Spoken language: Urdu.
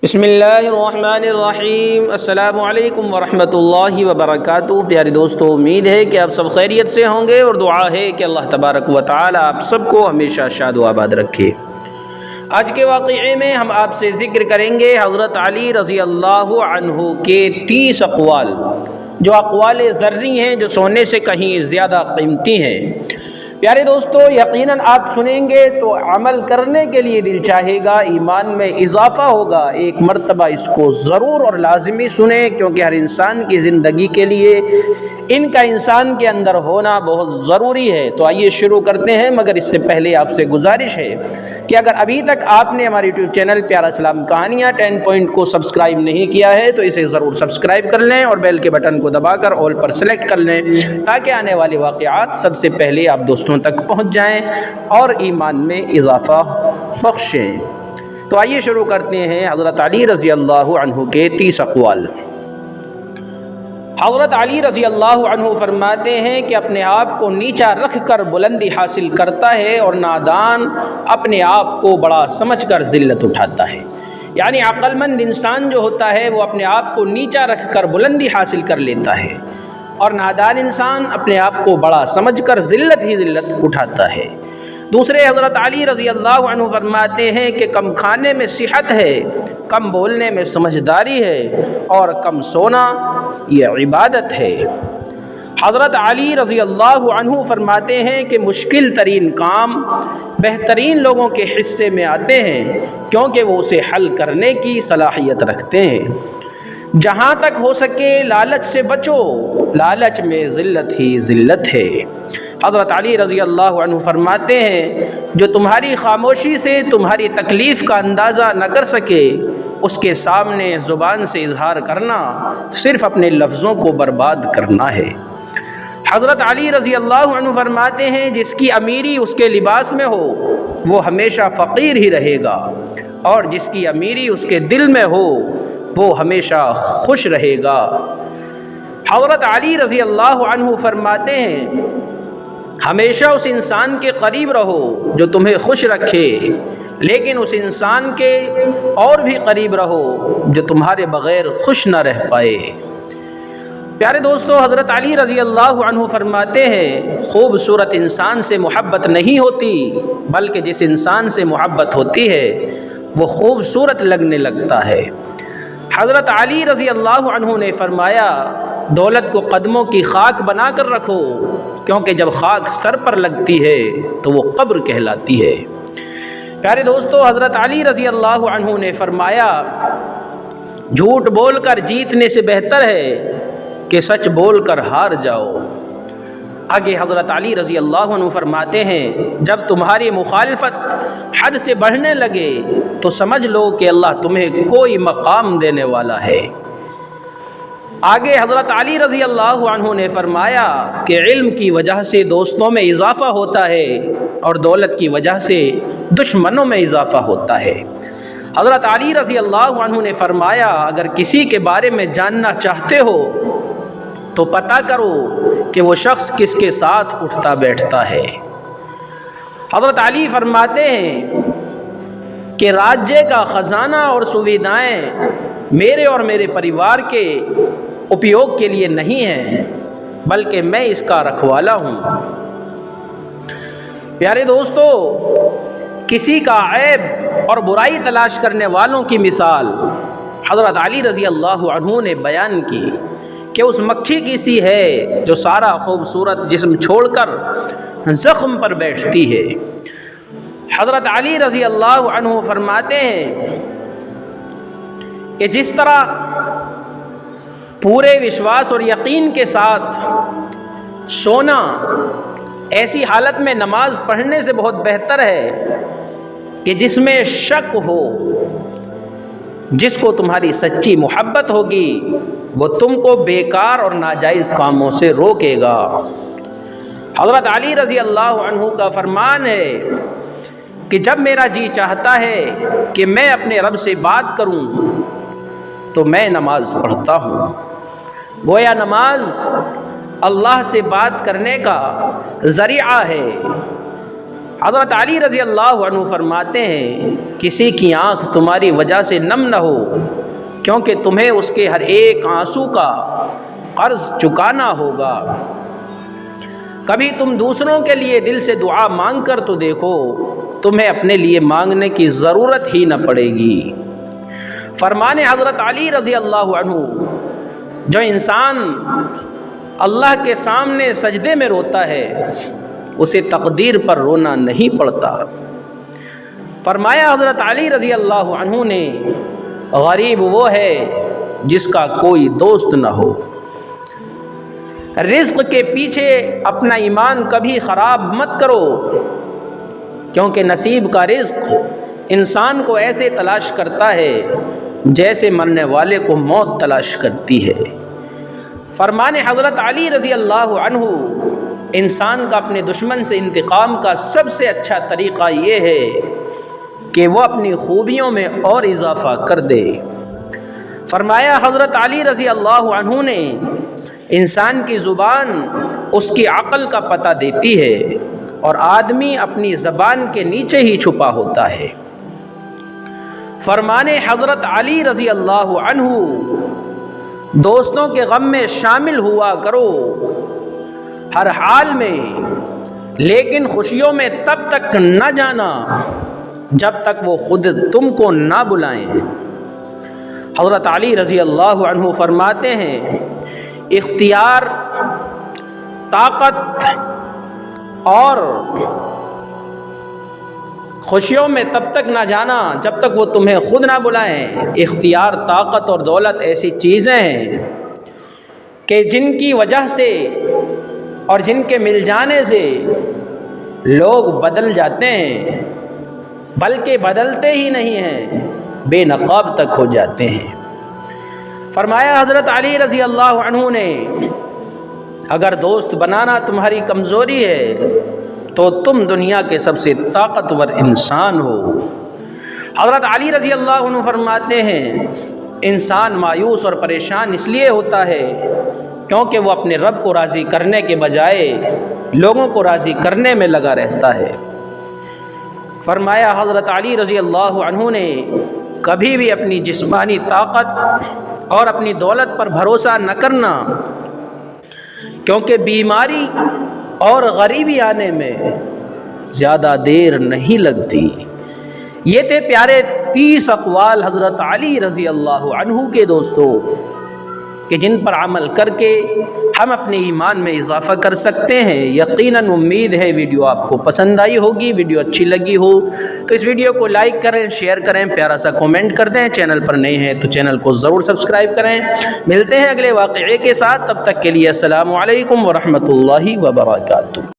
بسم اللہ الرحمن الرحیم۔ السلام علیکم ورحمۃ اللہ وبرکاتہ۔ پیارے دوستو، امید ہے کہ آپ سب خیریت سے ہوں گے اور دعا ہے کہ اللہ تبارک و تعالی آپ سب کو ہمیشہ شاد و آباد رکھے۔ آج کے واقعے میں ہم آپ سے ذکر کریں گے حضرت علی رضی اللہ عنہ کے 30 اقوال، جو اقوال ذری ہیں، جو سونے سے کہیں زیادہ قیمتی ہیں۔ پیارے دوستو، یقیناً آپ سنیں گے تو عمل کرنے کے لیے دل چاہے گا، ایمان میں اضافہ ہوگا۔ ایک مرتبہ اس کو ضرور اور لازمی سنیں، کیونکہ ہر انسان کی زندگی کے لیے ان کا انسان کے اندر ہونا بہت ضروری ہے۔ تو آئیے شروع کرتے ہیں، مگر اس سے پہلے آپ سے گزارش ہے کہ اگر ابھی تک آپ نے ہمارے یوٹیوب چینل پیارا اسلام کہانیاں 10 پوائنٹ کو سبسکرائب نہیں کیا ہے تو اسے ضرور سبسکرائب کر لیں اور بیل کے بٹن کو دبا کر آل پر سلیکٹ کر لیں، تاکہ آنے والے واقعات سب سے پہلے آپ دوستوں تک پہنچ جائیں اور ایمان میں اضافہ بخشیں۔ تو آئیے شروع کرتے ہیں حضرت علی رضی اللہ عنہ کے 30 اقوال۔ حضرت علی رضی اللہ عنہ فرماتے ہیں کہ اپنے آپ کو نیچا رکھ کر بلندی حاصل کرتا ہے اور نادان اپنے آپ کو بڑا سمجھ کر ذلت اٹھاتا ہے۔ یعنی عقل مند انسان جو ہوتا ہے وہ اپنے آپ کو نیچا رکھ کر بلندی حاصل کر لیتا ہے، اور نادان انسان اپنے آپ کو بڑا سمجھ کر ذلت ہی ذلت اٹھاتا ہے۔ دوسرے حضرت علی رضی اللہ عنہ فرماتے ہیں کہ کم کھانے میں صحت ہے، کم بولنے میں سمجھداری ہے، اور کم سونا یہ عبادت ہے۔ حضرت علی رضی اللہ عنہ فرماتے ہیں کہ مشکل ترین کام بہترین لوگوں کے حصے میں آتے ہیں، کیونکہ وہ اسے حل کرنے کی صلاحیت رکھتے ہیں۔ جہاں تک ہو سکے لالچ سے بچو، لالچ میں ذلت ہی ذلت ہے۔ حضرت علی رضی اللہ عنہ فرماتے ہیں جو تمہاری خاموشی سے تمہاری تکلیف کا اندازہ نہ کر سکے، اس کے سامنے زبان سے اظہار کرنا صرف اپنے لفظوں کو برباد کرنا ہے۔ حضرت علی رضی اللہ عنہ فرماتے ہیں جس کی امیری اس کے لباس میں ہو وہ ہمیشہ فقیر ہی رہے گا، اور جس کی امیری اس کے دل میں ہو وہ ہمیشہ خوش رہے گا۔ حضرت علی رضی اللہ عنہ فرماتے ہیں ہمیشہ اس انسان کے قریب رہو جو تمہیں خوش رکھے، لیکن اس انسان کے اور بھی قریب رہو جو تمہارے بغیر خوش نہ رہ پائے۔ پیارے دوستو، حضرت علی رضی اللہ عنہ فرماتے ہیں خوبصورت انسان سے محبت نہیں ہوتی، بلکہ جس انسان سے محبت ہوتی ہے وہ خوبصورت لگنے لگتا ہے۔ حضرت علی رضی اللہ عنہ نے فرمایا دولت کو قدموں کی خاک بنا کر رکھو، کیونکہ جب خاک سر پر لگتی ہے تو وہ قبر کہلاتی ہے۔ پیارے دوستو، حضرت علی رضی اللہ عنہ نے فرمایا جھوٹ بول کر جیتنے سے بہتر ہے کہ سچ بول کر ہار جاؤ۔ آگے حضرت علی رضی اللہ عنہ فرماتے ہیں جب تمہاری مخالفت حد سے بڑھنے لگے تو سمجھ لو کہ اللہ تمہیں کوئی مقام دینے والا ہے۔ آگے حضرت علی رضی اللہ عنہ نے فرمایا کہ علم کی وجہ سے دوستوں میں اضافہ ہوتا ہے اور دولت کی وجہ سے دشمنوں میں اضافہ ہوتا ہے۔ حضرت علی رضی اللہ عنہ نے فرمایا اگر کسی کے بارے میں جاننا چاہتے ہو تو پتہ کرو کہ وہ شخص کس کے ساتھ اٹھتا بیٹھتا ہے۔ حضرت علی فرماتے ہیں کہ راجیہ کا خزانہ اور سویدھائیں میرے اور میرے پریوار کے اپیوگ کے لیے نہیں ہیں، بلکہ میں اس کا رکھوالا ہوں۔ پیارے دوستو، کسی کا عیب اور برائی تلاش کرنے والوں کی مثال حضرت علی رضی اللہ عنہ نے بیان کی کہ اس مکھی کی سی ہے جو سارا خوبصورت جسم چھوڑ کر زخم پر بیٹھتی ہے۔ حضرت علی رضی اللہ عنہ فرماتے ہیں کہ جس طرح پورے وشواس اور یقین کے ساتھ سونا ایسی حالت میں نماز پڑھنے سے بہت بہتر ہے کہ جس میں شک ہو، جس کو تمہاری سچی محبت ہوگی وہ تم کو بیکار اور ناجائز کاموں سے روکے گا۔ حضرت علی رضی اللہ عنہ کا فرمان ہے کہ جب میرا جی چاہتا ہے کہ میں اپنے رب سے بات کروں تو میں نماز پڑھتا ہوں۔ گویا نماز اللہ سے بات کرنے کا ذریعہ ہے۔ حضرت علی رضی اللہ عنہ فرماتے ہیں کسی کی آنکھ تمہاری وجہ سے نم نہ ہو، کیونکہ تمہیں اس کے ہر ایک آنسو کا قرض چکانا ہوگا۔ کبھی تم دوسروں کے لیے دل سے دعا مانگ کر تو دیکھو، تمہیں اپنے لیے مانگنے کی ضرورت ہی نہ پڑے گی۔ فرمان حضرت علی رضی اللہ عنہ، جو انسان اللہ کے سامنے سجدے میں روتا ہے اسے تقدیر پر رونا نہیں پڑتا۔ فرمایا حضرت علی رضی اللہ عنہ نے، غریب وہ ہے جس کا کوئی دوست نہ ہو۔ رزق کے پیچھے اپنا ایمان کبھی خراب مت کرو، کیونکہ نصیب کا رزق انسان کو ایسے تلاش کرتا ہے جیسے مرنے والے کو موت تلاش کرتی ہے۔ فرمان حضرت علی رضی اللہ عنہ، انسان کا اپنے دشمن سے انتقام کا سب سے اچھا طریقہ یہ ہے کہ وہ اپنی خوبیوں میں اور اضافہ کر دے۔ فرمایا حضرت علی رضی اللہ عنہ نے، انسان کی زبان اس کی عقل کا پتہ دیتی ہے اور آدمی اپنی زبان کے نیچے ہی چھپا ہوتا ہے۔ فرمان حضرت علی رضی اللہ عنہ، دوستوں کے غم میں شامل ہوا کرو ہر حال میں، لیکن خوشیوں میں تب تک نہ جانا جب تک وہ خود تم کو نہ بلائیں۔ حضرت علی رضی اللہ عنہ فرماتے ہیں، اختیار، طاقت اور خوشیوں میں تب تک نہ جانا جب تک وہ تمہیں خود نہ بلائیں۔ اختیار، طاقت اور دولت ایسی چیزیں ہیں کہ جن کی وجہ سے اور جن کے مل جانے سے لوگ بدل جاتے ہیں، بلکہ بدلتے ہی نہیں ہیں، بے نقاب تک ہو جاتے ہیں۔ فرمایا حضرت علی رضی اللہ عنہ نے، اگر دوست بنانا تمہاری کمزوری ہے تو تم دنیا کے سب سے طاقتور انسان ہو۔ حضرت علی رضی اللہ عنہ فرماتے ہیں، انسان مایوس اور پریشان اس لیے ہوتا ہے کیونکہ وہ اپنے رب کو راضی کرنے کے بجائے لوگوں کو راضی کرنے میں لگا رہتا ہے۔ فرمایا حضرت علی رضی اللہ عنہ نے، کبھی بھی اپنی جسمانی طاقت اور اپنی دولت پر بھروسہ نہ کرنا، کیونکہ بیماری اور غریبی آنے میں زیادہ دیر نہیں لگتی۔ یہ تھے پیارے 30 اقوال حضرت علی رضی اللہ عنہ کے دوستوں، کہ جن پر عمل کر کے ہم اپنے ایمان میں اضافہ کر سکتے ہیں۔ یقیناً امید ہے ویڈیو آپ کو پسند آئی ہوگی۔ ویڈیو اچھی لگی ہو تو اس ویڈیو کو لائک کریں، شیئر کریں، پیارا سا کومنٹ کر دیں۔ چینل پر نئے ہیں تو چینل کو ضرور سبسکرائب کریں۔ ملتے ہیں اگلے واقعے کے ساتھ، تب تک کے لیے السلام علیکم ورحمۃ اللہ وبرکاتہ۔